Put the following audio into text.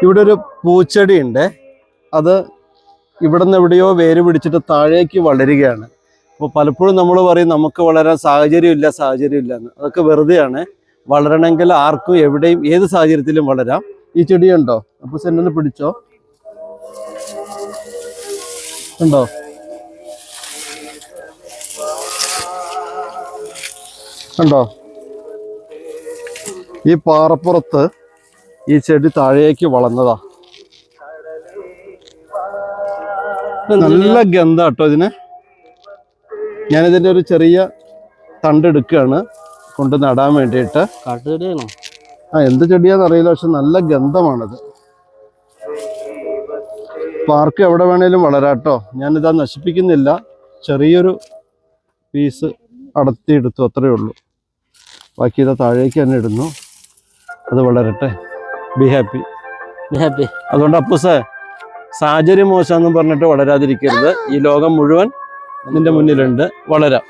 ഇവിടെ ഒരു പൂച്ചെടി ഉണ്ട്. അത് ഇവിടെ നിന്ന് എവിടെയോ വേര് പിടിച്ചിട്ട് താഴേക്ക് വളരുകയാണ്. അപ്പോൾ പലപ്പോഴും നമ്മൾ പറയും നമുക്ക് വളരാൻ സാഹചര്യമില്ല എന്ന്. അതൊക്കെ വെറുതെയാണ്. വളരണമെങ്കിൽ ആർക്കും എവിടെയും ഏത് സാഹചര്യത്തിലും വളരാം. ഈ ചെടിയുണ്ടോ? അപ്പോൾ സെന്നെ പിടിച്ചോ. ഉണ്ടോ? കണ്ടോ? ഈ പാറപ്പുറത്ത് ഈ ചെടി താഴേക്ക് വളർന്നതാ. നല്ല ഗന്ധ കേട്ടോ ഇതിന്. ഞാനിതിൻ്റെ ഒരു ചെറിയ തണ്ടെടുക്കുകയാണ് കൊണ്ട് നടാൻ വേണ്ടിയിട്ട്. എന്ത് ചെടിയാന്ന് അറിയില്ല, പക്ഷെ നല്ല ഗന്ധമാണത്. പാർക്ക് എവിടെ വേണേലും വളരാട്ടോ. ഞാനിതാ നശിപ്പിക്കുന്നില്ല, ചെറിയൊരു പീസ് അടത്തിയെടുത്തു, അത്രയേ ഉള്ളൂ. ബാക്കി ഇതാ താഴേക്ക് തന്നെ ഇടുന്നു. അത് വളരട്ടെ. Be happy. അതുകൊണ്ട് അപ്പൂസേ, സാഹചര്യം മോശമെന്നും പറഞ്ഞിട്ട് വളരാതിരിക്കരുത്. ഈ ലോകം മുഴുവൻ നിന്റെ മുന്നിലുണ്ട്, വളരാം.